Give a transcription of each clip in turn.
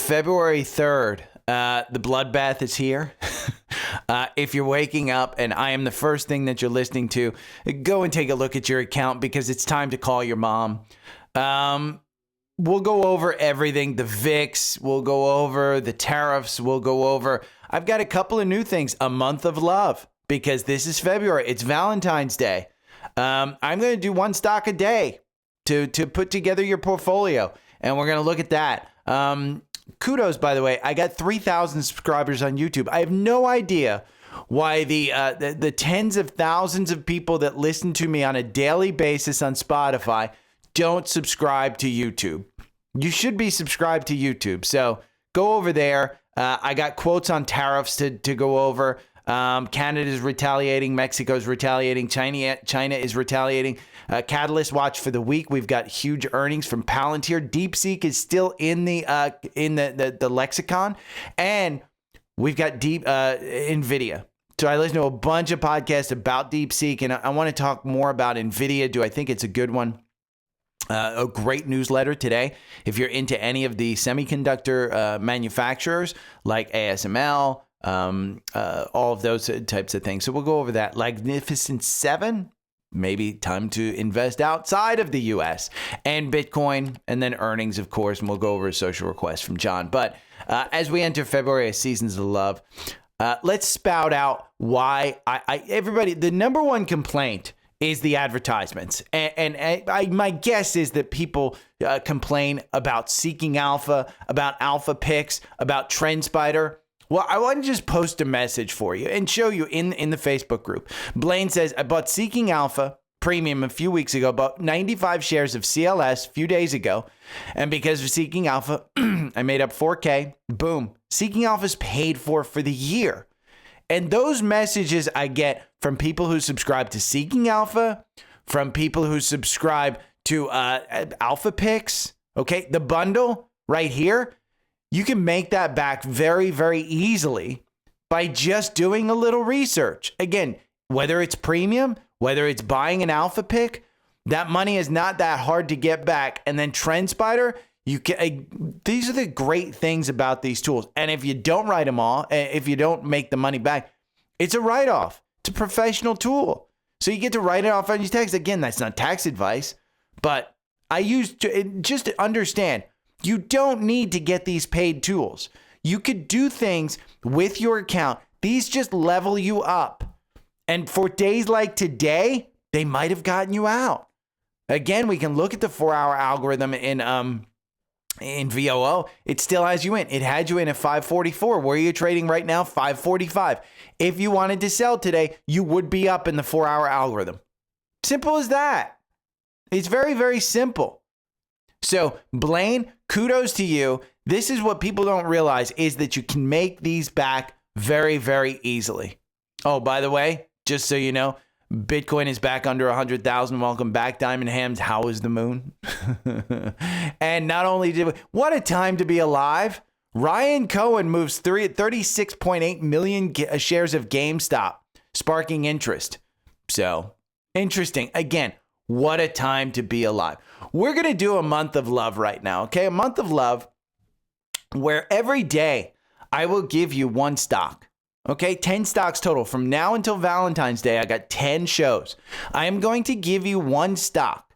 February 3rd. The bloodbath is here. If you're waking up and I am the first thing that you're listening to, go and take a look at your account because it's time to call your mom. We'll go over everything. The VIX, we'll go over the tariffs, we'll go over. I've got a couple of new things. A month of love because this is February. It's Valentine's Day. I'm going to do one stock a day to put together your portfolio. And we're going to look at that. Kudos, by the way. I got 3,000 subscribers on YouTube. I have no idea why the tens of thousands of people that listen to me on a daily basis on Spotify don't subscribe to YouTube. You should be subscribed to YouTube. So go over there. I got quotes on tariffs to go over. Canada's retaliating. Mexico's retaliating. China is retaliating. Catalyst watch for the week. We've got huge earnings from Palantir. Deepseek is still in the lexicon, and we've got NVDA. So I listen to a bunch of podcasts about Deepseek, and I want to talk more about NVIDIA. Do I think it's a good one? A great newsletter today. If you're into any of the semiconductor manufacturers like ASML, all of those types of things. So we'll go over that. Magnificent Seven, maybe time to invest outside of the U.S. and Bitcoin, and then earnings, of course, and we'll go over a social request from John. But as we enter February, Seasons of Love, let's spout out why everybody, the number one complaint is the advertisements. And my guess is that people complain about Seeking Alpha, about Alpha Picks, about Trendspider. Well, I want to just post a message for you and show you in the Facebook group. Blaine says, I bought Seeking Alpha Premium a few weeks ago, bought 95 shares of CLS a few days ago. And because of Seeking Alpha, I made up $4K. Boom. Seeking Alpha is paid for the year. And those messages I get from people who subscribe to Seeking Alpha, from people who subscribe to Alpha Picks, okay, the bundle right here, you can make that back very, very easily by just doing a little research. Again, whether it's premium, whether it's buying an Alpha Pick, that money is not that hard to get back. And then Trendspider, these are the great things about these tools. And if you don't write them all, if you don't make the money back, it's a write-off. It's a professional tool. So you get to write it off on your tax. Again, that's not tax advice, but just to understand, you don't need to get these paid tools. You could do things with your account. These just level you up. And for days like today, they might have gotten you out. Again, we can look at the 4-hour algorithm in VOO, it still has you in. It had you in at 544. Where are you trading right now? 545. If you wanted to sell today, you would be up in the 4-hour algorithm. Simple as that. It's very, very simple. So, Blaine, kudos to you. This is what people don't realize is that you can make these back very, very easily. Oh, by the way, just so you know, Bitcoin is back under 100,000. Welcome back, Diamond Hams. How is the moon? And not only what a time to be alive. Ryan Cohen moves 36.8 million shares of GameStop, sparking interest. So interesting. Again, what a time to be alive. We're going to do a month of love right now. Okay. A month of love where every day I will give you one stock. Okay, 10 stocks total. From now until Valentine's Day, I got 10 shows. I am going to give you one stock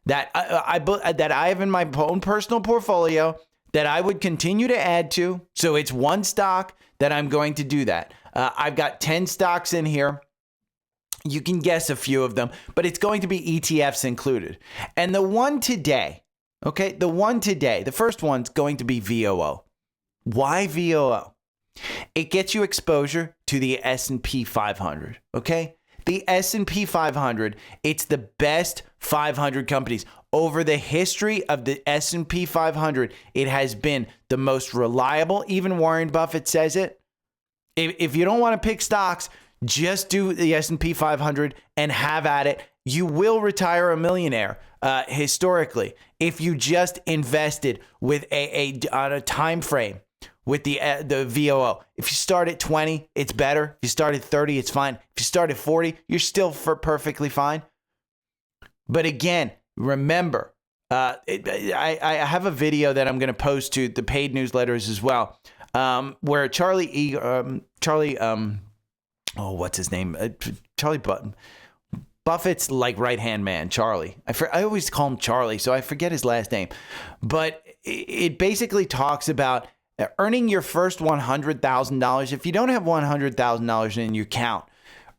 that I have in my own personal portfolio that I would continue to add to. So it's one stock that I'm going to do that. I've got 10 stocks in here. You can guess a few of them, but it's going to be ETFs included. And the one today, the first one's going to be VOO. Why VOO? It gets you exposure to the S&P 500, okay? The S&P 500, it's the best 500 companies. Over the history of the S&P 500, it has been the most reliable. Even Warren Buffett says it. If you don't want to pick stocks, just do the S&P 500 and have at it. You will retire a millionaire historically if you just invested with on a time frame. With the VOO. If you start at 20, it's better. If you start at 30, it's fine. If you start at 40, you're still perfectly fine. But again, remember, I have a video that I'm going to post to the paid newsletters as well, where Charlie, what's his name? Charlie Buffett's like right-hand man, Charlie. I always call him Charlie, so I forget his last name. But it basically talks about earning your first $100,000. If you don't have $100,000 in your account,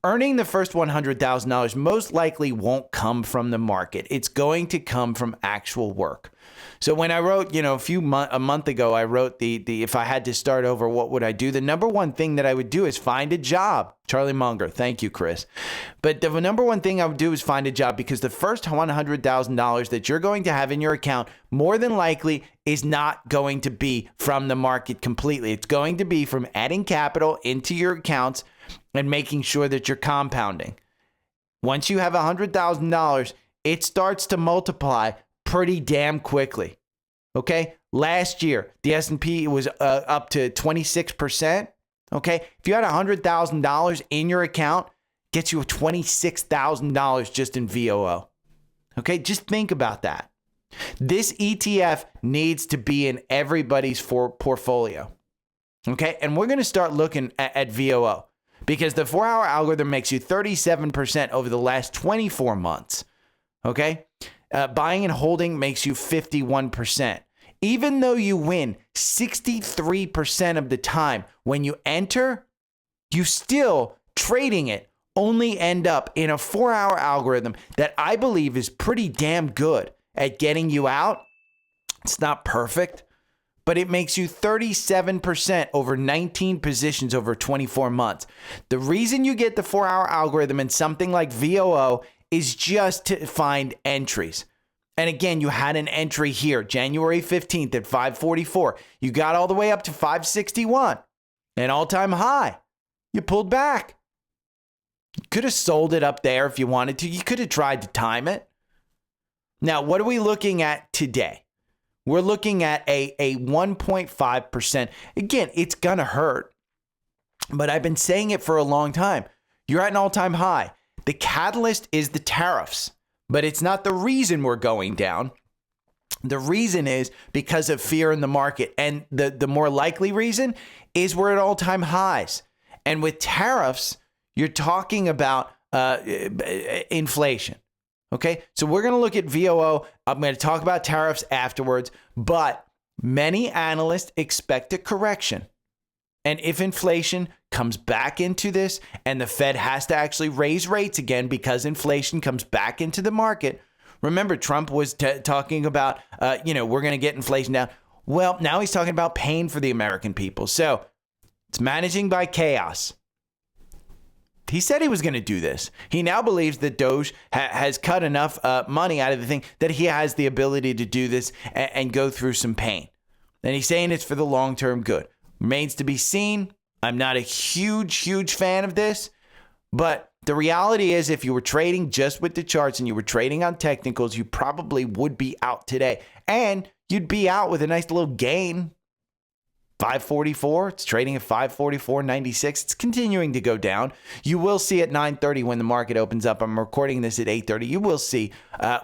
earning the first $100,000 most likely won't come from the market. It's going to come from actual work. So when I wrote, a month ago, I wrote the if I had to start over, what would I do? The number one thing that I would do is find a job. Charlie Munger, thank you, Chris. But the number one thing I would do is find a job, because the first $100,000 that you're going to have in your account more than likely is not going to be from the market completely. It's going to be from adding capital into your accounts and making sure that you're compounding. Once you have $100,000, it starts to multiply pretty damn quickly. Okay? Last year, the S&P was up to 26%. Okay? If you had $100,000 in your account, gets you $26,000 just in VOO. Okay? Just think about that. This ETF needs to be in everybody's portfolio. Okay? And we're going to start looking at VOO, because the 4-hour algorithm makes you 37% over the last 24 months. Okay? Buying and holding makes you 51%. Even though you win 63% of the time when you enter, you still, trading it, only end up in a 4-hour algorithm that I believe is pretty damn good at getting you out. It's not perfect, but it makes you 37% over 19 positions over 24 months. The reason you get the 4-hour algorithm in something like VOO is just to find entries. And again, you had an entry here, January 15th at 544. You got all the way up to 561, an all-time high. You pulled back. You could have sold it up there if you wanted to. You could have tried to time it. Now, what are we looking at today? We're looking at a 1.5%. Again, it's going to hurt, but I've been saying it for a long time. You're at an all-time high. The catalyst is the tariffs, but it's not the reason we're going down. The reason is because of fear in the market. And the more likely reason is we're at all-time highs. And with tariffs, you're talking about inflation. Okay, so we're going to look at VOO. I'm going to talk about tariffs afterwards, but many analysts expect a correction. And if inflation comes back into this and the Fed has to actually raise rates again because inflation comes back into the market, remember Trump was talking about, we're going to get inflation down. Well, now he's talking about pain for the American people. So it's managing by chaos. He said he was going to do this. He now believes that Doge has cut enough money out of the thing that he has the ability to do this and go through some pain. And he's saying it's for the long-term good. Remains to be seen. I'm not a huge fan of this. But the reality is, if you were trading just with the charts and you were trading on technicals, you probably would be out today. And you'd be out with a nice little gain. 544, it's trading at 544.96. It's continuing to go down. You will see at 9:30 when the market opens up. I'm recording this at 8:30. You will see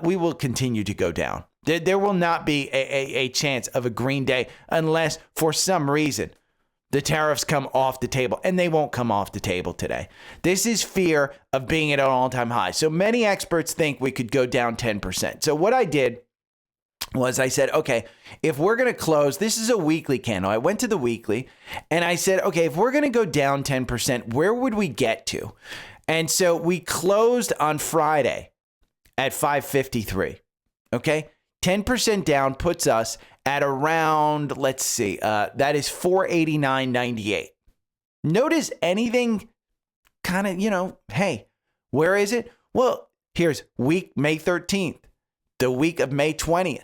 we will continue to go down. There will not be a chance of a green day unless for some reason the tariffs come off the table, and they won't come off the table today. This is fear of being at an all-time high. So many experts think we could go down 10%. So what I did was I said, okay, if we're going to close, this is a weekly candle. I went to the weekly and I said, okay, if we're going to go down 10%, where would we get to? And so we closed on Friday at 553. Okay. 10% down puts us at around, let's see, that is 489.98. Notice anything kind of, hey, where is it? Well, here's week May 13th, the week of May 20th.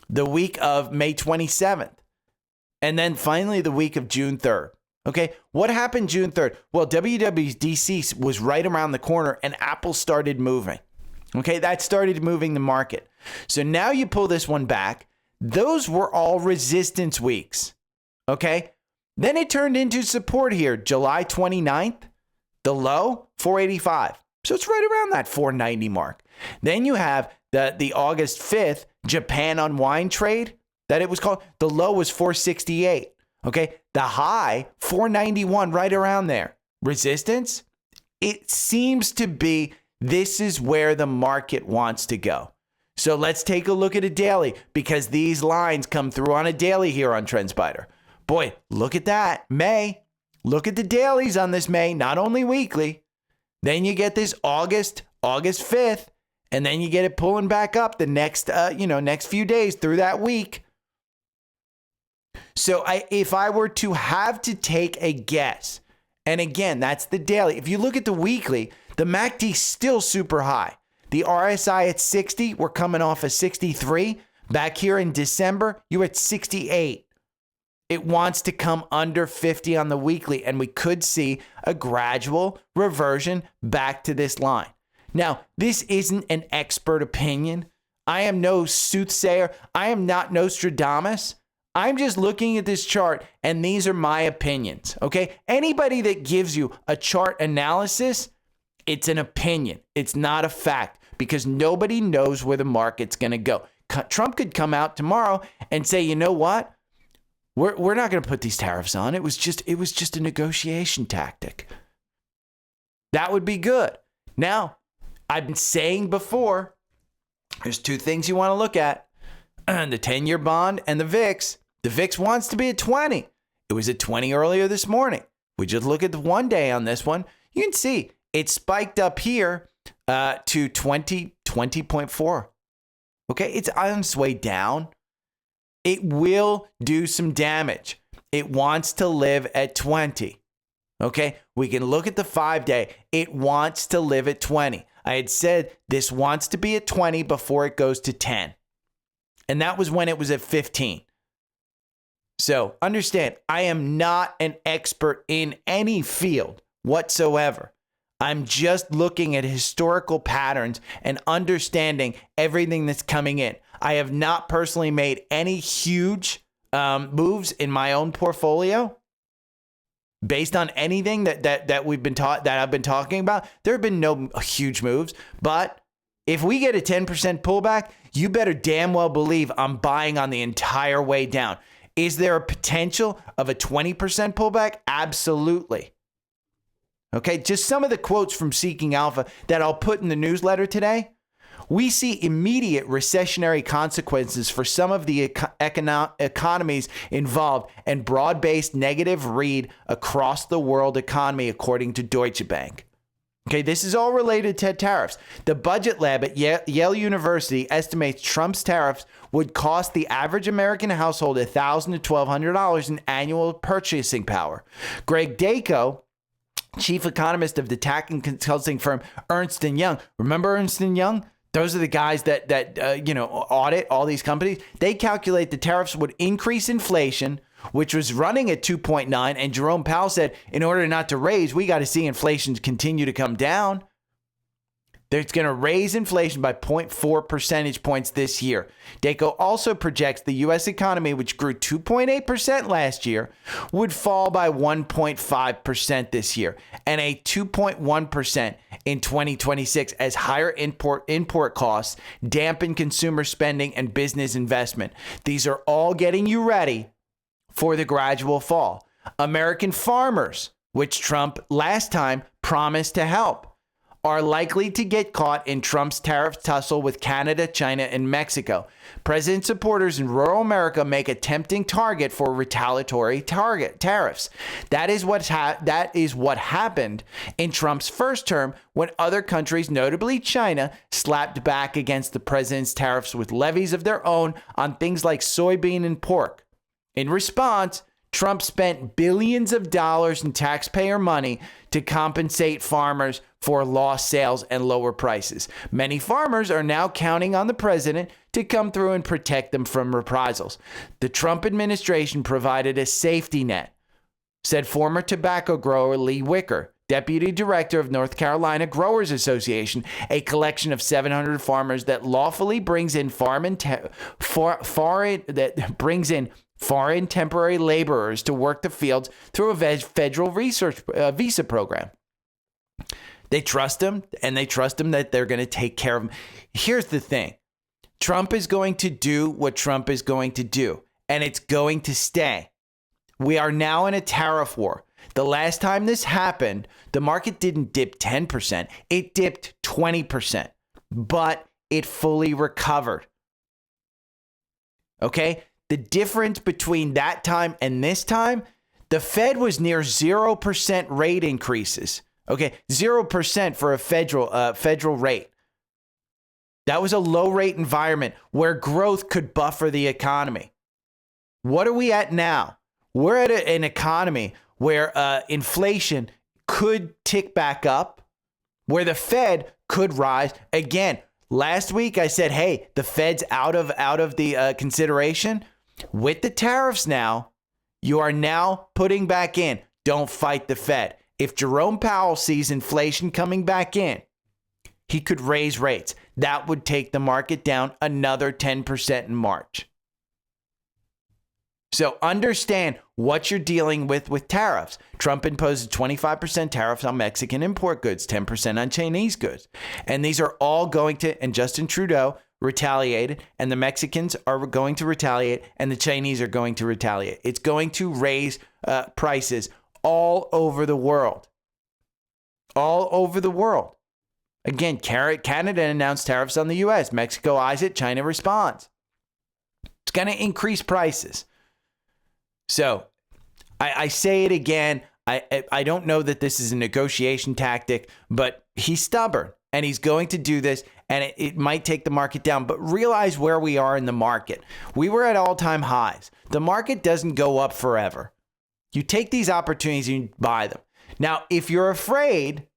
The week of May 27th, and then finally the week of June 3rd. Okay, what happened June 3rd? Well, WWDC was right around the corner and Apple started moving. Okay, that started moving the market. So now you pull this one back. Those were all resistance weeks. Okay, then it turned into support here. July 29th, the low, 485. So it's right around that 490 mark. Then you have the August 5th Japan on wine trade that it was called, the low was 468. Okay. The high, 491, right around there. Resistance, it seems to be this is where the market wants to go. So let's take a look at a daily, because these lines come through on a daily here on Trendspider. Boy, look at that. May. Look at the dailies on this May, not only weekly. Then you get this August 5th, and then you get it pulling back up the next few days through that week. So if I were to have to take a guess, and again, that's the daily. If you look at the weekly, the MACD is still super high. The RSI at 60, we're coming off of 63. Back here in December, you're at 68. It wants to come under 50 on the weekly, and we could see a gradual reversion back to this line. Now, this isn't an expert opinion. I am no soothsayer. I am not Nostradamus. I'm just looking at this chart, and these are my opinions, okay? Anybody that gives you a chart analysis, it's an opinion. It's not a fact, because nobody knows where the market's going to go. Trump could come out tomorrow and say, you know what? We're not going to put these tariffs on. It was just a negotiation tactic. That would be good. Now, I've been saying before, there's two things you want to look at. The 10-year bond and the VIX. The VIX wants to be at 20. It was at 20 earlier this morning. We just look at the 1 day on this one. You can see it spiked up here to 20.4. Okay, it's on its way down. It will do some damage. It wants to live at 20. Okay, we can look at the 5-day. It wants to live at 20. I had said this wants to be at 20 before it goes to 10. And that was when it was at 15. So understand, I am not an expert in any field whatsoever. I'm just looking at historical patterns and understanding everything that's coming in. I have not personally made any huge moves in my own portfolio based on anything that we've been taught, that I've been talking about. There have been no huge moves, but if we get a 10% pullback, you better damn well believe I'm buying on the entire way down. Is there a potential of a 20% pullback? Absolutely. Okay, just some of the quotes from Seeking Alpha that I'll put in the newsletter today. We see immediate recessionary consequences for some of the economies involved and broad-based negative read across the world economy, according to Deutsche Bank. Okay, this is all related to tariffs. The budget lab at Yale University estimates Trump's tariffs would cost the average American household $1,000 to $1,200 in annual purchasing power. Greg Dako, chief economist of the tax and consulting firm Ernst & Young. Remember Ernst & Young? Those are the guys that audit all these companies. They calculate the tariffs would increase inflation, which was running at 2.9. And Jerome Powell said, in order not to raise, we got to see inflation continue to come down. They're going to raise inflation by 0.4 percentage points this year. Dako also projects the U.S. economy, which grew 2.8% last year, would fall by 1.5% this year and a 2.1% in 2026 as higher import costs dampen consumer spending and business investment. These are all getting you ready for the gradual fall. American farmers, which Trump last time promised to help, are likely to get caught in Trump's tariff tussle with Canada, China, and Mexico. President supporters in rural America make a tempting target for retaliatory tariffs. That is what happened in Trump's first term when other countries, notably China, slapped back against the president's tariffs with levies of their own on things like soybean and pork. In response, Trump spent billions of dollars in taxpayer money to compensate farmers for lost sales and lower prices. Many farmers are now counting on the president to come through and protect them from reprisals. The Trump administration provided a safety net, said former tobacco grower Lee Wicker, deputy director of North Carolina Growers Association, a collection of 700 farmers that lawfully brings in foreign temporary laborers to work the fields through a federal research visa program. They trust them, and they trust them that they're going to take care of them. Here's the thing. Trump is going to do what Trump is going to do, and it's going to stay. We are now in a tariff war. The last time this happened, the market didn't dip 10%. It dipped 20%, but it fully recovered. Okay? The difference between that time and this time, the Fed was near 0% rate increases. Okay? 0% for a federal rate. That was a low rate environment where growth could buffer the economy. What are we at now? We're at an economy where inflation could tick back up, where the Fed could rise. Again, last week I said, hey, the Fed's out of the consideration. With the tariffs now, you are now putting back in, don't fight the Fed. If Jerome Powell sees inflation coming back in, he could raise rates. That would take the market down another 10% in March. So understand what you're dealing with tariffs. Trump imposed 25% tariffs on Mexican import goods, 10% on Chinese goods. And these are all going to, and Justin Trudeau retaliated, and the Mexicans are going to retaliate, and the Chinese are going to retaliate. It's going to raise prices all over the world. All over the world. Again, Canada announced tariffs on the U.S. Mexico eyes it. China responds. It's going to increase prices. So I say it again. I don't know that this is a negotiation tactic, but he's stubborn and he's going to do this, and it might take the market down. But realize where we are in the market. We were at all-time highs. The market doesn't go up forever. You take these opportunities and you buy them. Now, if you're afraid,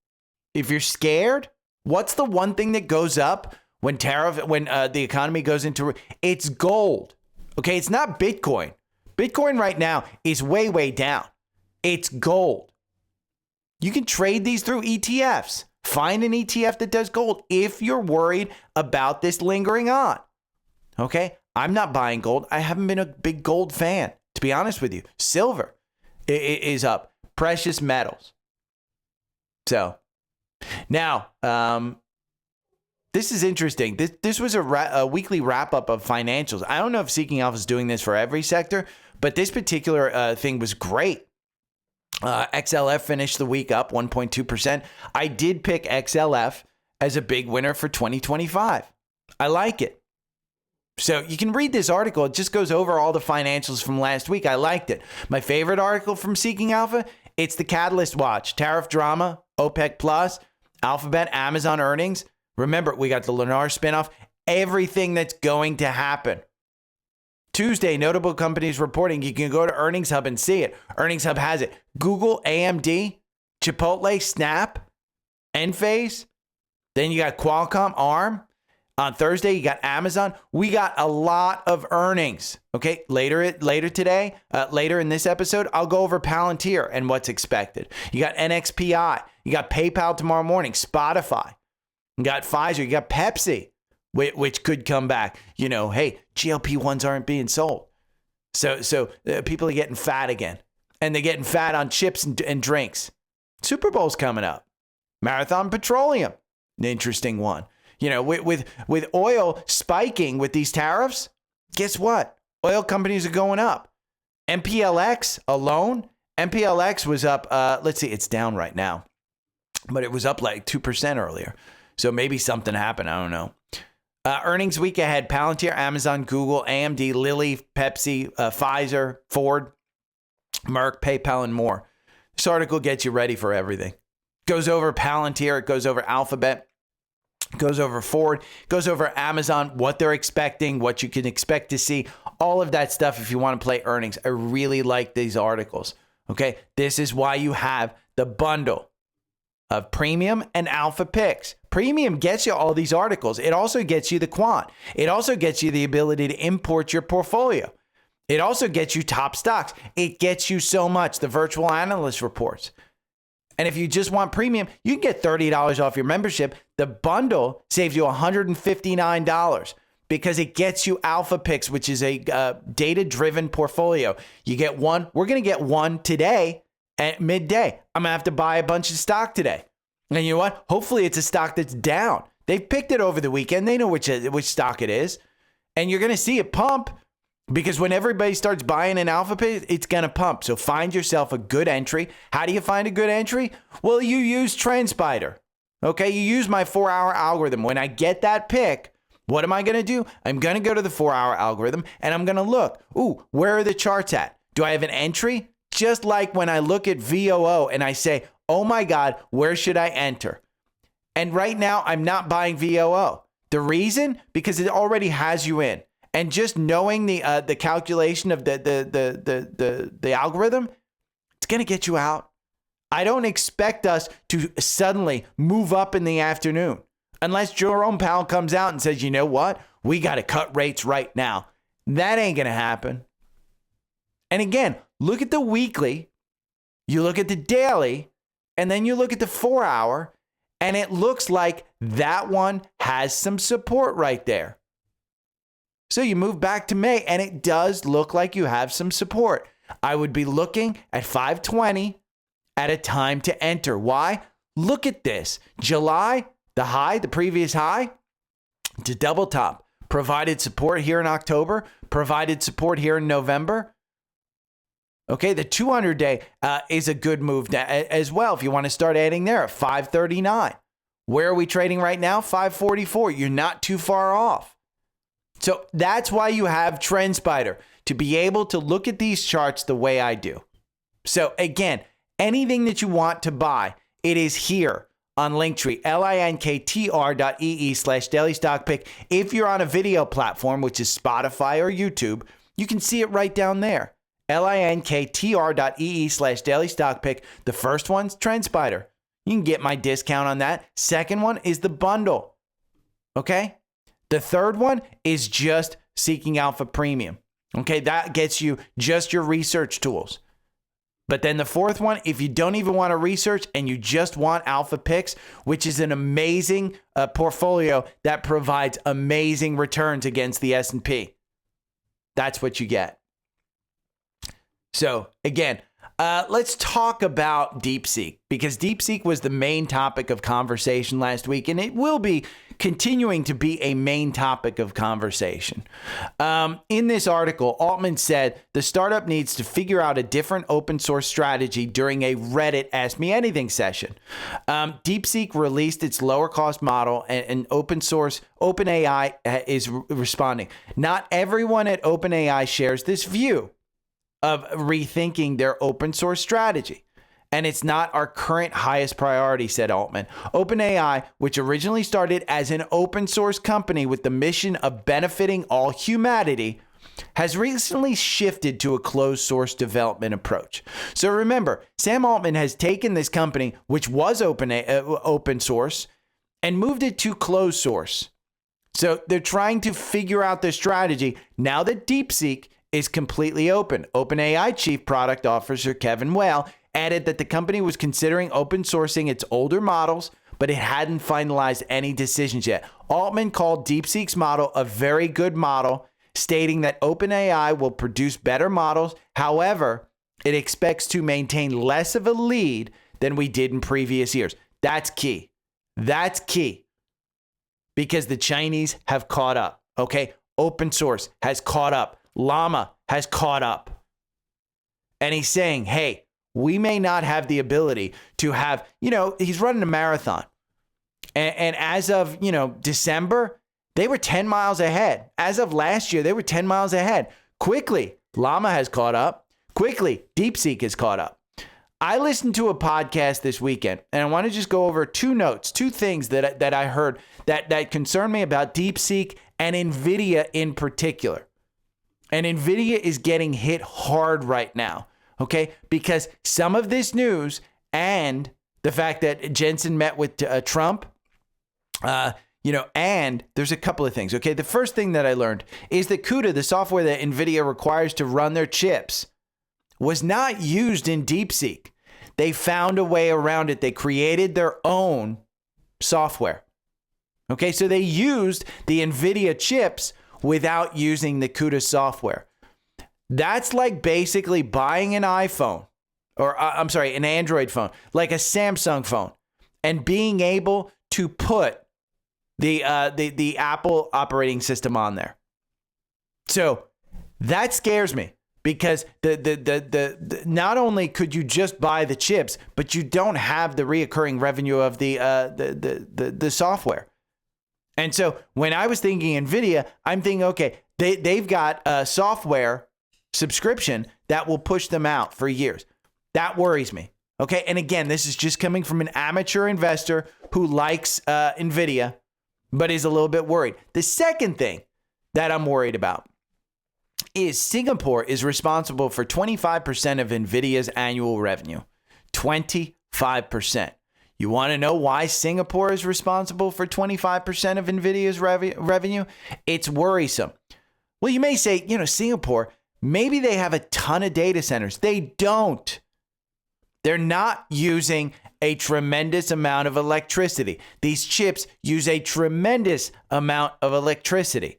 if you're scared, what's the one thing that goes up when the economy goes into? It's gold. Okay, it's not Bitcoin. Bitcoin right now is way, way down. It's gold. You can trade these through ETFs. Find an ETF that does gold if you're worried about this lingering on. Okay, I'm not buying gold. I haven't been a big gold fan, to be honest with you. Silver is up. Precious metals. So now, this is interesting. This was a weekly wrap-up of financials. I don't know if Seeking Alpha is doing this for every sector, but this particular thing was great. XLF finished the week up 1.2%. I did pick XLF as a big winner for 2025. I like it. So you can read this article. It just goes over all the financials from last week. I liked it. My favorite article from Seeking Alpha, it's the Catalyst Watch. Tariff drama, OPEC Plus, Alphabet, Amazon earnings. Remember, we got the Lennar spinoff. Everything that's going to happen. Tuesday, notable companies reporting. You can go to Earnings Hub and see it. Earnings Hub has it. Google, AMD, Chipotle, Snap, Enphase. Then you got Qualcomm, ARM. On Thursday, you got Amazon. We got a lot of earnings. Okay, later today, later in this episode, I'll go over Palantir and what's expected. You got NXPI. You got PayPal tomorrow morning. Spotify. You got Pfizer. You got Pepsi, which could come back. You know, hey, GLP-1s aren't being sold. So people are getting fat again. And they're getting fat on chips and drinks. Super Bowl's coming up. Marathon Petroleum. An interesting one. You know, with oil spiking with these tariffs, guess what? Oil companies are going up. MPLX alone, MPLX was up, let's see, it's down right now. But it was up like 2% earlier. So maybe something happened. I don't know. Earnings week ahead, Palantir, Amazon, Google, AMD, Lilly, Pepsi, Pfizer, Ford, Merck, PayPal, and more. This article gets you ready for everything. Goes over Palantir. It goes over Alphabet. Goes over Ford, goes over Amazon, what they're expecting, what you can expect to see, all of that stuff if you want to play earnings. I really like these articles, okay? This is why you have the bundle of Premium and Alpha Picks. Premium gets you all these articles. It also gets you the quant. It also gets you the ability to import your portfolio. It also gets you top stocks. It gets you so much, the virtual analyst reports. And if you just want premium, you can get $30 off your membership. The bundle saves you $159 because it gets you Alpha Picks, which is a data-driven portfolio. You get one. We're going to get one today at midday. I'm going to have to buy a bunch of stock today. And you know what? Hopefully it's a stock that's down. They've picked it over the weekend. They know which stock it is. And you're going to see it pump because when everybody starts buying an alpha pit, it's going to pump. So find yourself a good entry. How do you find a good entry? Well, you use Trendspider. Okay, you use my 4-hour algorithm. When I get that pick, what am I going to do? I'm going to go to the 4-hour algorithm and I'm going to look. Ooh, where are the charts at? Do I have an entry? Just like when I look at VOO and I say, oh my God, where should I enter? And right now, I'm not buying VOO. The reason? Because it already has you in. And just knowing the calculation of the algorithm, it's going to get you out. I don't expect us to suddenly move up in the afternoon unless Jerome Powell comes out and says, you know what? We got to cut rates right now. That ain't going to happen. And again, look at the weekly, you look at the daily, and then you look at the 4-hour, and it looks like that one has some support right there. So you move back to May, and it does look like you have some support. I would be looking at 520 at a time to enter. Why? Look at this. July, the high, the previous high, to double top. Provided support here in October, provided support here in November. Okay, the 200-day is a good move as well if you want to start adding there at 539. Where are we trading right now? 544. You're not too far off. So that's why you have Trendspider, to be able to look at these charts the way I do. So again, anything that you want to buy, it is here on Linktree, linktr.ee/dailystockpick. If you're on a video platform, which is Spotify or YouTube, you can see it right down there. linktr.ee/dailystockpick. The first one's Trendspider. You can get my discount on that. Second one is the bundle. Okay? The third one is just Seeking Alpha Premium. Okay, that gets you just your research tools. But then the fourth one, if you don't even want to research and you just want alpha picks, which is an amazing portfolio that provides amazing returns against the S&P. That's what you get. So again, let's talk about Deepseek, because Deepseek was the main topic of conversation last week, and it will be continuing to be a main topic of conversation. In this article, Altman said the startup needs to figure out a different open source strategy during a Reddit Ask Me Anything session. Deepseek released its lower cost model, and open source OpenAI is responding. Not everyone at OpenAI shares this view of rethinking their open source strategy. And it's not our current highest priority, said Altman. OpenAI, which originally started as an open source company with the mission of benefiting all humanity, has recently shifted to a closed source development approach. So remember, Sam Altman has taken this company, which was open source, and moved it to closed source. So they're trying to figure out their strategy now that Deepseek is completely open. OpenAI Chief Product Officer Kevin Whale added that the company was considering open sourcing its older models, but it hadn't finalized any decisions yet. Altman called Deepseek's model a very good model, stating that OpenAI will produce better models. However, it expects to maintain less of a lead than we did in previous years. That's key. That's key. Because the Chinese have caught up. Okay? Open source has caught up. Llama has caught up. And he's saying, hey, we may not have the ability to have, he's running a marathon. And as of, December, they were 10 miles ahead. As of last year, they were 10 miles ahead. Quickly, Llama has caught up. Quickly, Deepseek has caught up. I listened to a podcast this weekend, and I want to just go over two things that I heard that concern me about Deepseek and NVIDIA in particular. And NVIDIA is getting hit hard right now, okay? Because some of this news and the fact that Jensen met with Trump, and there's a couple of things, okay? The first thing that I learned is that CUDA, the software that NVIDIA requires to run their chips, was not used in Deepseek. They found a way around it. They created their own software, okay? So they used the NVIDIA chips without using the CUDA software. That's like basically buying an iPhone, or an Android phone, like a Samsung phone, and being able to put the Apple operating system on there. So that scares me because the not only could you just buy the chips, but you don't have the reoccurring revenue of the software. And so when I was thinking NVIDIA, I'm thinking, okay, they've got a software subscription that will push them out for years. That worries me. Okay. And again, this is just coming from an amateur investor who likes NVIDIA, but is a little bit worried. The second thing that I'm worried about is Singapore is responsible for 25% of NVIDIA's annual revenue. 25%. You want to know why Singapore is responsible for 25% of NVIDIA's revenue? It's worrisome. Well, you may say, Singapore, maybe they have a ton of data centers. They don't. They're not using a tremendous amount of electricity. These chips use a tremendous amount of electricity.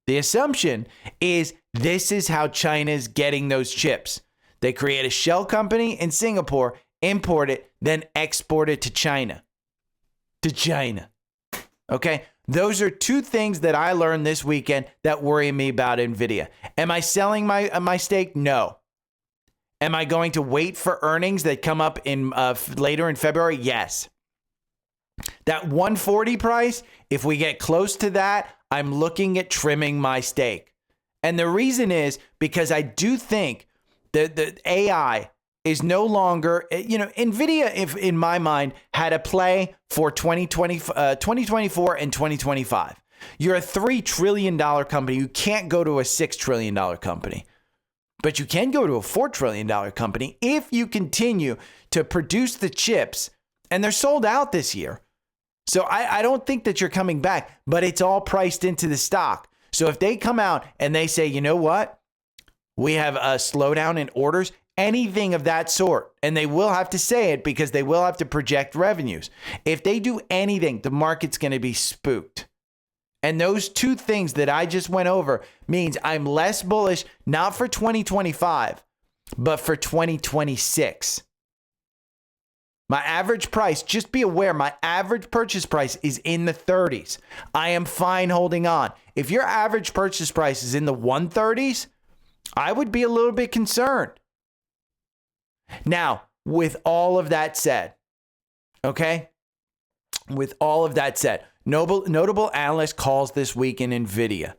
The assumption is this is how China is getting those chips. They create a shell company in Singapore, import it, then export it to China. Okay? Those are two things that I learned this weekend that worry me about NVIDIA. Am I selling my stake? No. Am I going to wait for earnings that come up in later in February? Yes. That 140 price, if we get close to that, I'm looking at trimming my stake. And the reason is because I do think that the AI is no longer, NVIDIA, if in my mind, had a play for 2024 and 2025. You're a $3 trillion company. You can't go to a $6 trillion company. But you can go to a $4 trillion company if you continue to produce the chips, and they're sold out this year. So I don't think that you're coming back, but it's all priced into the stock. So if they come out and they say, you know what, we have a slowdown in orders, anything of that sort, and they will have to say it because they will have to project revenues. If they do anything, the market's going to be spooked. And those two things that I just went over means I'm less bullish, not for 2025, but for 2026. My average price, just be aware, my average purchase price is in the 30s. I am fine holding on. If your average purchase price is in the 130s, I would be a little bit concerned. Now, with all of that said, okay? With all of that said, notable analyst calls this week in NVIDIA.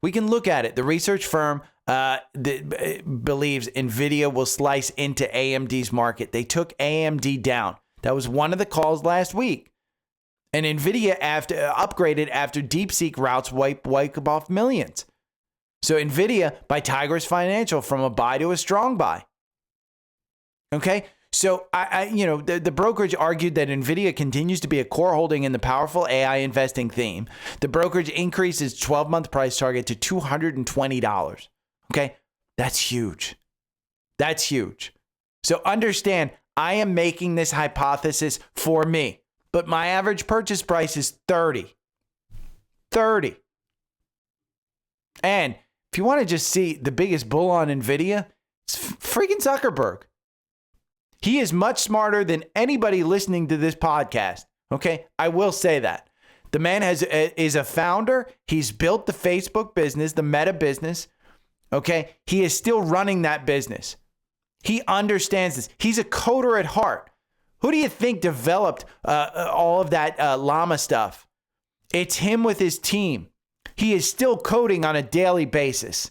We can look at it. The research firm believes NVIDIA will slice into AMD's market. They took AMD down. That was one of the calls last week. And NVIDIA upgraded after Deepseek routes wipe off millions. So NVIDIA by Tigris Financial from a buy to a strong buy. Okay, so the brokerage argued that NVIDIA continues to be a core holding in the powerful AI investing theme. The brokerage increased its 12-month price target to $220. Okay, that's huge. That's huge. So understand, I am making this hypothesis for me, but my average purchase price is 30. And if you want to just see the biggest bull on NVIDIA, it's freaking Zuckerberg. He is much smarter than anybody listening to this podcast. Okay, I will say that. The man is a founder. He's built the Facebook business, the Meta business. Okay, he is still running that business. He understands this. He's a coder at heart. Who do you think developed all of that llama stuff? It's him with his team. He is still coding on a daily basis.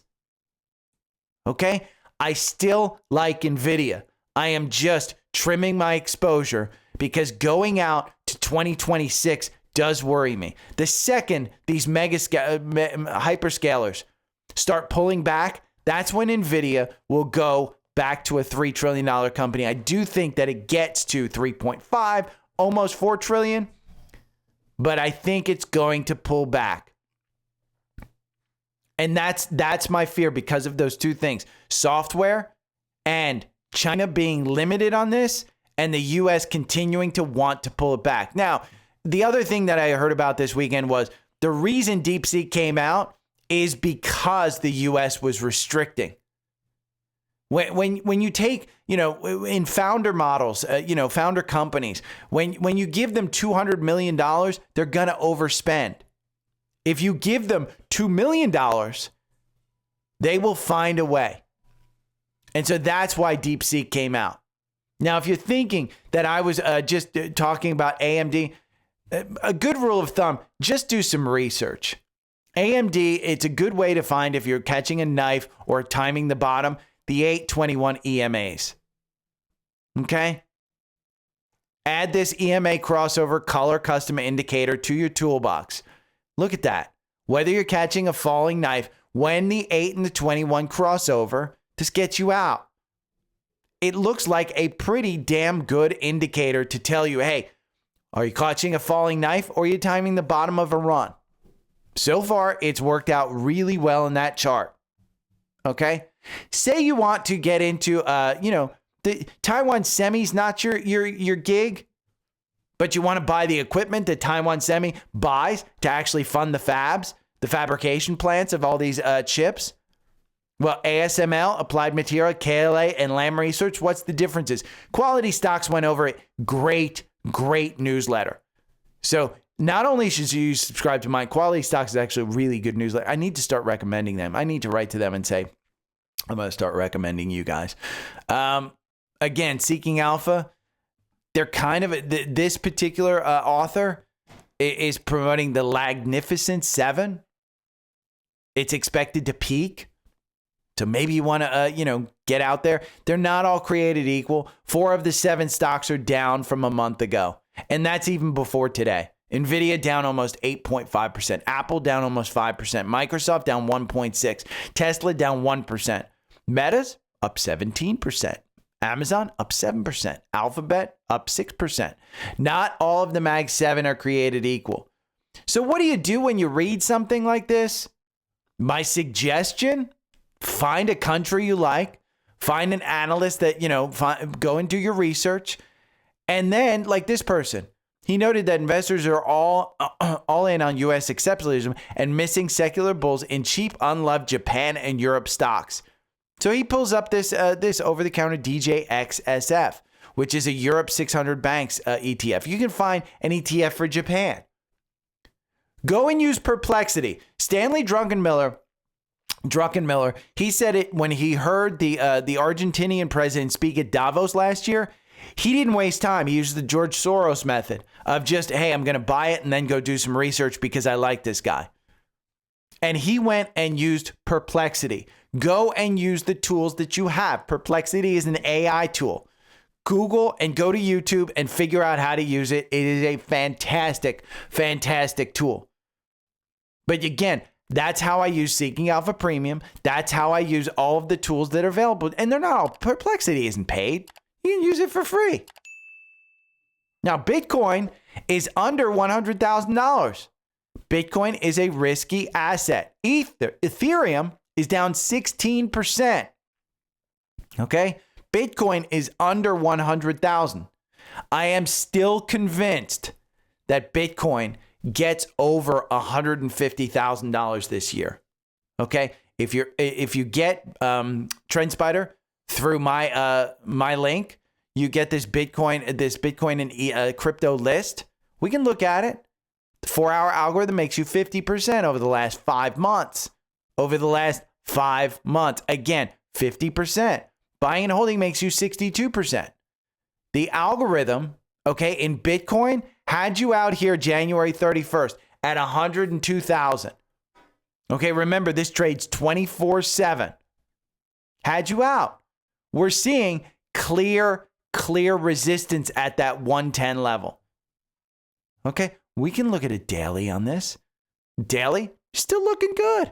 Okay, I still like NVIDIA. I am just trimming my exposure because going out to 2026 does worry me. The second these hyperscalers start pulling back, that's when NVIDIA will go back to a $3 trillion company. I do think that it gets to 3.5, almost 4 trillion, but I think it's going to pull back. And that's my fear because of those two things, software and China being limited on this and the U.S. continuing to want to pull it back. Now, the other thing that I heard about this weekend was the reason Deepseek came out is because the U.S. was restricting. When you take, in founder models, founder companies, when you give them $200 million, they're going to overspend. If you give them $2 million, They will find a way. And so that's why Deepseek came out. Now, if you're thinking that I was just talking about AMD, a good rule of thumb, just do some research. AMD, it's a good way to find if you're catching a knife or timing the bottom, the 821 EMAs. Okay? Add this EMA crossover color custom indicator to your toolbox. Look at that. Whether you're catching a falling knife, when the 8 and the 21 crossover, this gets you out. It looks like a pretty damn good indicator to tell you, hey, are you catching a falling knife or are you timing the bottom of a run? So far, it's worked out really well in that chart. Okay? Say you want to get into, the Taiwan Semi's not your gig, but you want to buy the equipment that Taiwan Semi buys to actually fund the fabs, the fabrication plants of all these chips. Well, ASML, Applied Material, KLA, and Lam Research, what's the differences? Quality Stocks went over it. Great newsletter. So not only should you subscribe to mine, Quality Stocks is actually a really good newsletter. I need to start recommending them. I need to write to them and say, I'm going to start recommending you guys. Again, Seeking Alpha, they're kind of, this particular author is promoting the Magnificent 7. It's expected to peak. So maybe you want to, get out there. They're not all created equal. 4 of the 7 stocks are down from a month ago. And that's even before today. NVIDIA down almost 8.5%. Apple down almost 5%. Microsoft down 1.6%. Tesla down 1%. Meta's up 17%. Amazon up 7%. Alphabet up 6%. Not all of the Mag 7 are created equal. So what do you do when you read something like this? My suggestion, find a country you like. Find an analyst that, go and do your research. And then, like this person, he noted that investors are all in on U.S. exceptionalism and missing secular bulls in cheap, unloved Japan and Europe stocks. So he pulls up this over-the-counter DJXSF, which is a Europe 600 banks ETF. You can find an ETF for Japan. Go and use Perplexity. Stanley Druckenmiller, he said it when he heard the Argentinian president speak at Davos last year. He didn't waste time. He used the George Soros method of just, hey, I'm going to buy it and then go do some research because I like this guy. And he went and used Perplexity. Go and use the tools that you have. Perplexity is an AI tool. Google and go to YouTube and figure out how to use it. It is a fantastic, fantastic tool. But again, that's how I use Seeking Alpha Premium. That's how I use all of the tools that are available. And they're not all, Perplexity isn't paid. You can use it for free. Now, Bitcoin is under $100,000. Bitcoin is a risky asset. Ethereum is down 16%. Okay? Bitcoin is under 100,000. I am still convinced that Bitcoin gets over $150,000 this year. Okay? If you get Trendspider through my link, you get this Bitcoin and crypto list. We can look at it. The 4-hour algorithm makes you 50% over the last 5 months. Again, 50%. Buying and holding makes you 62%. The algorithm, okay, in Bitcoin had you out here January 31st at 102,000. Okay, remember this trades 24/7. Had you out. We're seeing clear resistance at that 110 level. Okay, we can look at a daily on this. Daily, still looking good.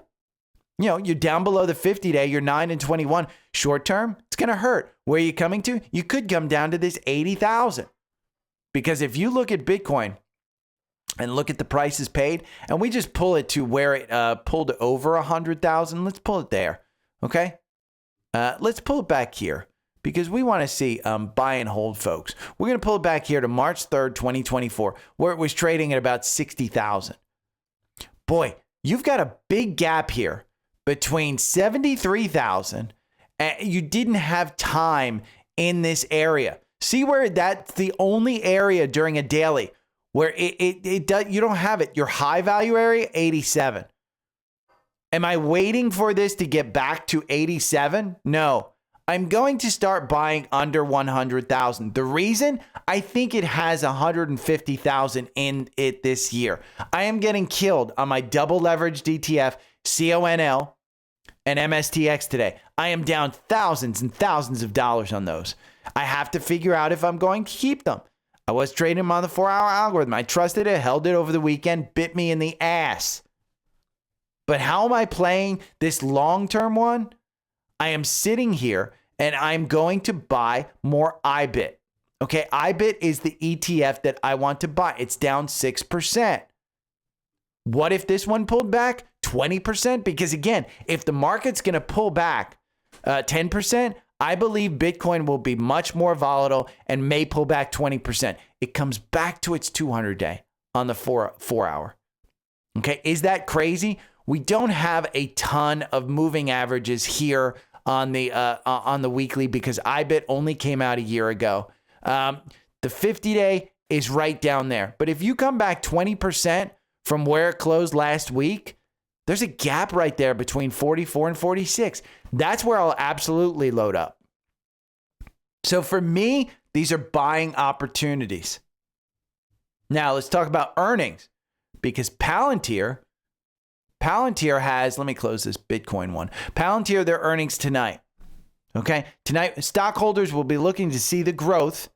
You're down below the 50-day, you're 9 and 21. Short term, it's going to hurt. Where are you coming to? You could come down to this 80,000. Because if you look at Bitcoin and look at the prices paid, and we just pull it to where it pulled over 100,000, let's pull it there. Okay? Let's pull it back here because we want to see buy and hold, folks. We're going to pull it back here to March 3rd, 2024, where it was trading at about 60,000. Boy, you've got a big gap here between 73,000 and you didn't have time in this area. See where that's the only area during a daily where it does, you don't have it. Your high value area, 87. Am I waiting for this to get back to 87? No. I'm going to start buying under 100,000. The reason? I think it has 150,000 in it this year. I am getting killed on my double leveraged ETF, CONL, and MSTX today. I am down thousands and thousands of dollars on those. I have to figure out if I'm going to keep them. I was trading them on the 4-hour algorithm. I trusted it, held it over the weekend, bit me in the ass. But how am I playing this long-term one? I am sitting here and I'm going to buy more IBIT. Okay, IBIT is the ETF that I want to buy. It's down 6%. What if this one pulled back 20%? Because again, if the market's going to pull back 10%, I believe Bitcoin will be much more volatile and may pull back 20%. It comes back to its 200-day on the 4-hour. Okay, is that crazy? We don't have a ton of moving averages here on the weekly because IBIT only came out a year ago. The 50-day is right down there. But if you come back 20% from where it closed last week, there's a gap right there between 44 and 46. That's where I'll absolutely load up. So for me, these are buying opportunities. Now let's talk about earnings because Palantir has, let me close this Bitcoin one. Palantir, their earnings tonight. Okay. Tonight, stockholders will be looking to see the growth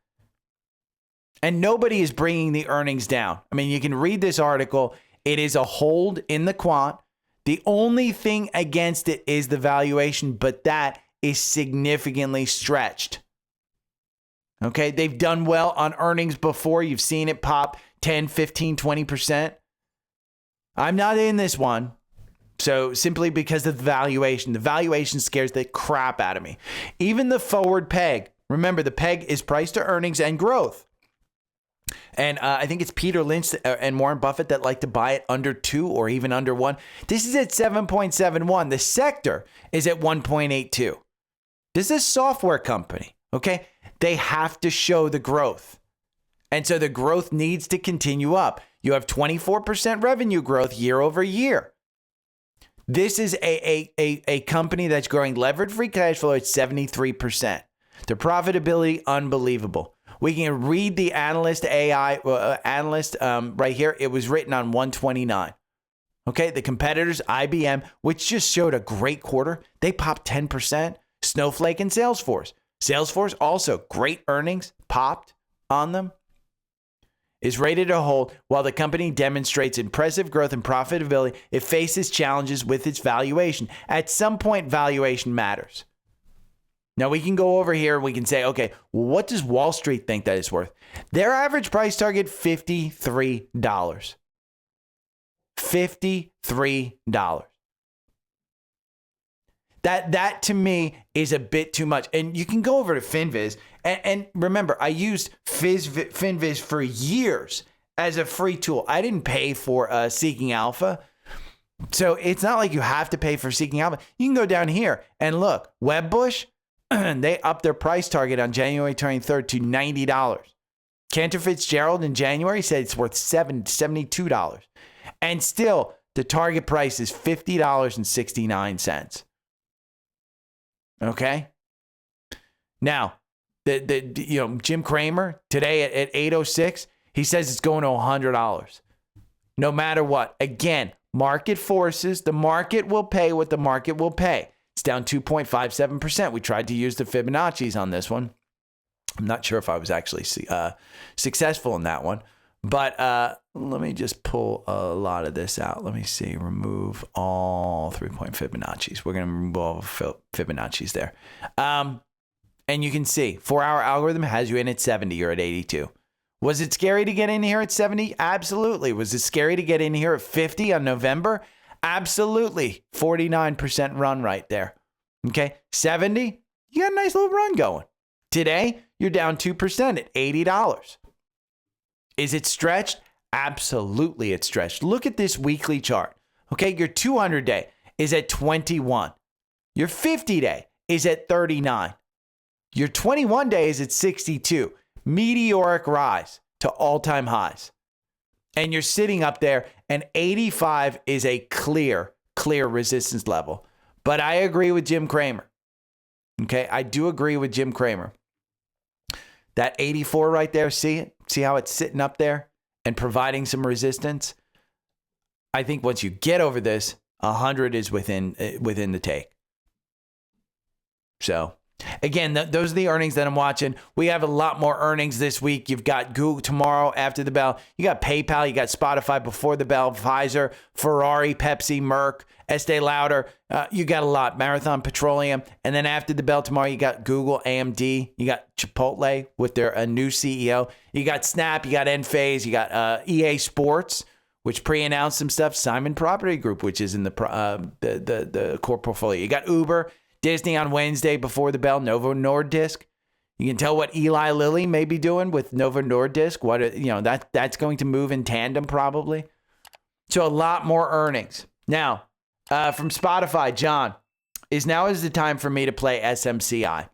and nobody is bringing the earnings down. I mean, you can read this article. It is a hold in the quant. The only thing against it is the valuation, but that is significantly stretched. Okay. They've done well on earnings before. You've seen it pop 10, 15, 20%. I'm not in this one. So simply because of the valuation scares the crap out of me. Even the forward peg. Remember, the peg is price to earnings and growth. And I think it's Peter Lynch and Warren Buffett that like to buy it under 2 or even under 1. This is at 7.71. The sector is at 1.82. This is a software company. Okay. They have to show the growth. And so the growth needs to continue up. You have 24% revenue growth year over year. This is a company that's growing levered free cash flow at 73%. The profitability, unbelievable. We can read the analyst right here. It was written on 129. Okay, the competitors, IBM, which just showed a great quarter. They popped 10%. Snowflake and Salesforce. Salesforce also great earnings, popped on them. Is rated to hold while the company demonstrates impressive growth and profitability. It faces challenges with its valuation. At some point, valuation matters. Now we can go over here and we can say, okay, well, what does Wall Street think that it's worth? Their average price target, $53. $53. That to me is a bit too much. And you can go over to FinViz. And remember, I used FinViz for years as a free tool. I didn't pay for Seeking Alpha. So it's not like you have to pay for Seeking Alpha. You can go down here and look. Webbush, they upped their price target on January 23rd to $90. Cantor Fitzgerald in January said it's worth $72. And still, the target price is $50.69. Okay? Now, Jim Cramer today at 8:06, he says it's going to $100. No matter what. Again, market forces, the market will pay what the market will pay. It's down 2.57%. We tried to use the Fibonacci's on this one. I'm not sure if I was actually successful in that one. But let me just pull a lot of this out. Let me see. Remove all 3-point Fibonacci's. We're going to remove all Fibonacci's there. And you can see 4-hour algorithm has you in at 70. You're at 82. Was it scary to get in here at 70? Absolutely. Was it scary to get in here at 50 on November? Absolutely. 49% run right there. Okay. 70, you got a nice little run going. Today, you're down 2% at $80. Is it stretched? Absolutely, it's stretched. Look at this weekly chart. Okay, your 200-day is at 21. Your 50-day is at 39. Your 21-day is at 62. Meteoric rise to all-time highs. And you're sitting up there, and 85 is a clear clear resistance level. But I agree with Jim Cramer. Okay, I do agree with Jim Cramer. That 84 right there, see it? See how it's sitting up there and providing some resistance? I think once you get over this, 100 is within the take. So, again, those are the earnings that I'm watching. We have a lot more earnings this week. You've got Google tomorrow after the bell. You got PayPal. You got Spotify before the bell. Pfizer, Ferrari, Pepsi, Merck, Estee Lauder. You got a lot. Marathon Petroleum. And then after the bell tomorrow, you got Google, AMD. You got Chipotle with their new CEO. You got Snap. You got Enphase. You got EA Sports, which pre-announced some stuff. Simon Property Group, which is in the core portfolio. You got Uber. Disney on Wednesday before the bell, Novo Nordisk. You can tell what Eli Lilly may be doing with Novo Nordisk. That's going to move in tandem probably. So a lot more earnings. Now, from Spotify, John, is the time for me to play SMCI.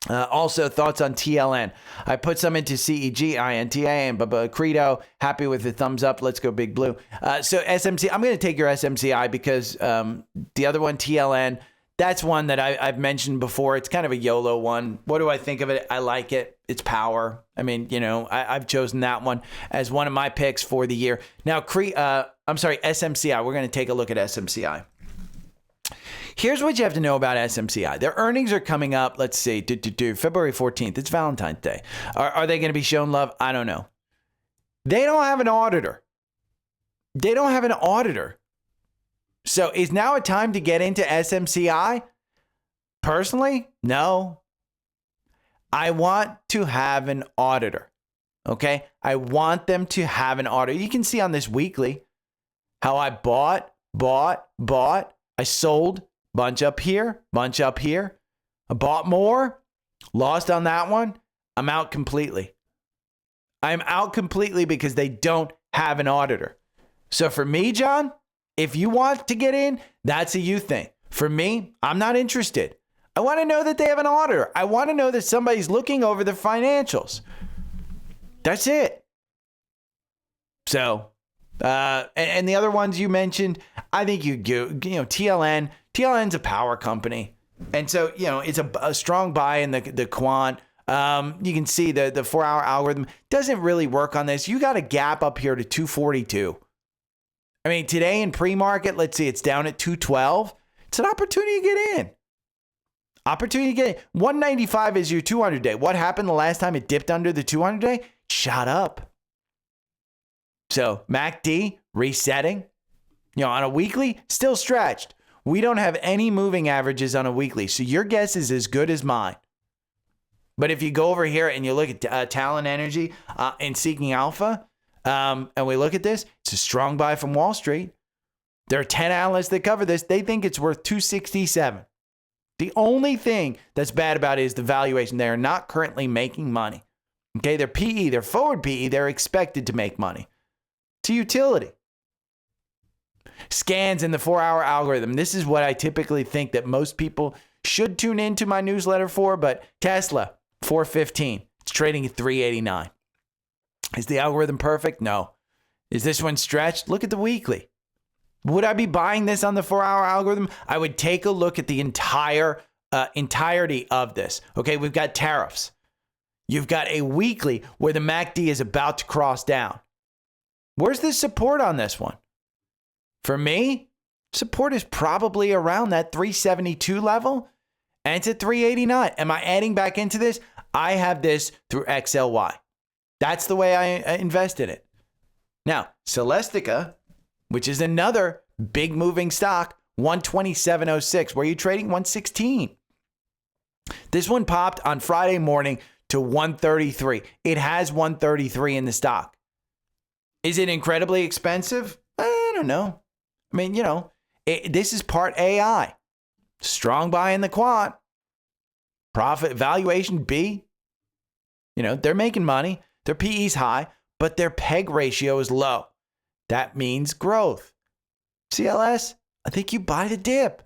Also, thoughts on TLN. I put some into CEG, INTA, and Credo. Happy with the thumbs up. Let's go Big Blue. So SMC, I'm going to take your SMCI because the other one, TLN, that's one that I've mentioned before. It's kind of a YOLO one. What do I think of it? I like it. It's power. I mean, I've chosen that one as one of my picks for the year. Now, SMCI. We're going to take a look at SMCI. Here's what you have to know about SMCI. Their earnings are coming up. Let's see, February 14th. It's Valentine's Day. Are they going to be shown love? I don't know. They don't have an auditor. So is now a time to get into SMCI? Personally, no. I want to have an auditor. Okay? I want them to have an auditor. You can see on this weekly how I bought. I sold. Bunch up here. I bought more. Lost on that one. I'm out completely. I'm out completely because they don't have an auditor. So for me, John, if you want to get in, that's a you thing. For me, I'm not interested. I want to know that they have an auditor. I want to know that somebody's looking over the financials. That's it. So, and the other ones you mentioned, I think you do. TLN. TLN's a power company. And so, it's a strong buy in the quant. You can see the 4-hour algorithm doesn't really work on this. You got a gap up here to 242. I mean, today in pre-market, let's see, it's down at 212. It's an opportunity to get in. 195 is your 200-day. What happened the last time it dipped under the 200-day? Shot up. So MACD resetting. On a weekly, still stretched. We don't have any moving averages on a weekly, so your guess is as good as mine. But if you go over here and you look at Talon Energy and Seeking Alpha, and we look at this, it's a strong buy from Wall Street. There are 10 analysts that cover this. They think it's worth 267. The only thing that's bad about it is the valuation. They are not currently making money. Okay, their PE, their forward PE, they're expected to make money. It's a utility. Scans in the 4-hour algorithm. This is what I typically think that most people should tune into my newsletter for, but Tesla, 415. It's trading at 389. Is the algorithm perfect? No. Is this one stretched? Look at the weekly. Would I be buying this on the 4-hour algorithm? I would take a look at the entirety of this. Okay, we've got tariffs. You've got a weekly where the MACD is about to cross down. Where's the support on this one? For me, support is probably around that 372 level, and it's at 389. Am I adding back into this? I have this through XLY. That's the way I invest in it. Now, Celestica, which is another big moving stock, 127.06. Where are you trading? 116. This one popped on Friday morning to 133. It has 133 in the stock. Is it incredibly expensive? I don't know. I mean, this is part AI. Strong buy in the quant. Profit valuation B. They're making money. Their PE's high, but their PEG ratio is low. That means growth. CLS, I think you buy the dip.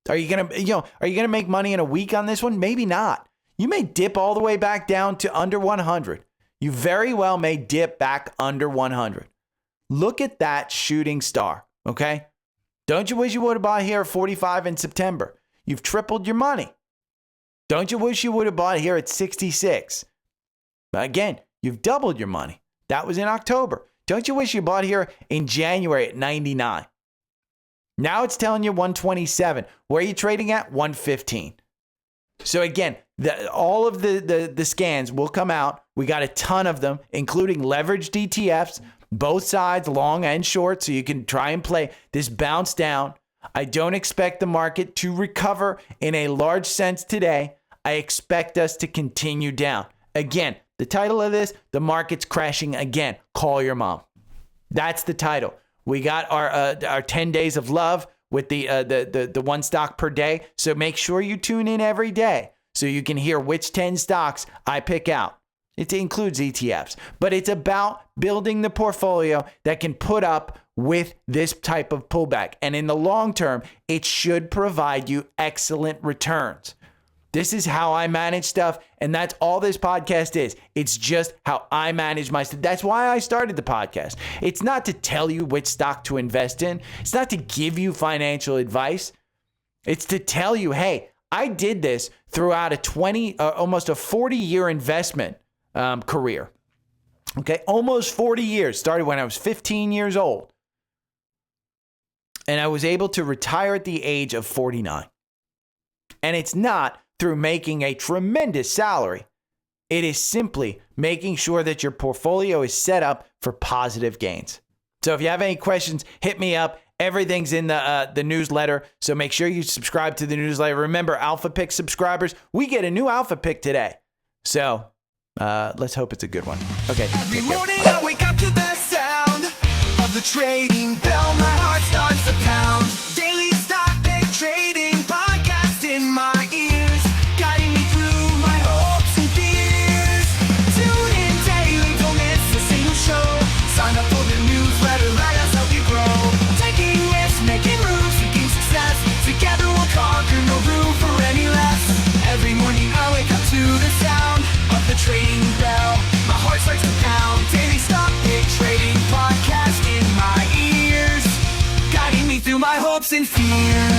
Are you gonna make money in a week on this one? Maybe not. You may dip all the way back down to under 100. You very well may dip back under 100. Look at that shooting star, okay? Don't you wish you would have bought here at 45 in September? You've tripled your money. Don't you wish you would have bought here at 66? Again, you've doubled your money. That was in October. Don't you wish you bought here in January at 99? Now it's telling you 127. Where are you trading at? 115. So again, all of the scans will come out. We got a ton of them, including leveraged ETFs, both sides, long and short, so you can try and play this bounce down. I don't expect the market to recover in a large sense today. I expect us to continue down. Again, the title of this, the market's crashing again. Call your mom. That's the title. We got our 10 days of love with the one stock per day. So make sure you tune in every day so you can hear which 10 stocks I pick out. It includes ETFs, but it's about building the portfolio that can put up with this type of pullback. And in the long term, it should provide you excellent returns. This is how I manage stuff, and that's all this podcast is. It's just how I manage my stuff. That's why I started the podcast. It's not to tell you which stock to invest in. It's not to give you financial advice. It's to tell you, hey, I did this throughout almost a 40-year investment career. Okay, almost 40 years. Started when I was 15 years old. And I was able to retire at the age of 49. And it's not through making a tremendous salary. It is simply making sure that your portfolio is set up for positive gains. So if you have any questions, hit me up. Everything's in the newsletter, so make sure you subscribe to the newsletter. Remember, Alpha Pick subscribers, we get a new Alpha Pick today. So let's hope it's a good one. Okay. Every morning I wake up to the sound of the trading bell. My heart starts to pound. Daily stock pick trading podcast in my ears, guiding me through my hopes and fears. Tune in daily, don't miss a single show. Sign up for the newsletter, let us help you grow. Taking risks, making moves, seeking success. Together we'll conquer, no room for any less. Every morning I wake up to the sound of the trading bell. My heart starts to pound. Daily stock pick trading podcast in my ears, guiding me through my hopes and fears.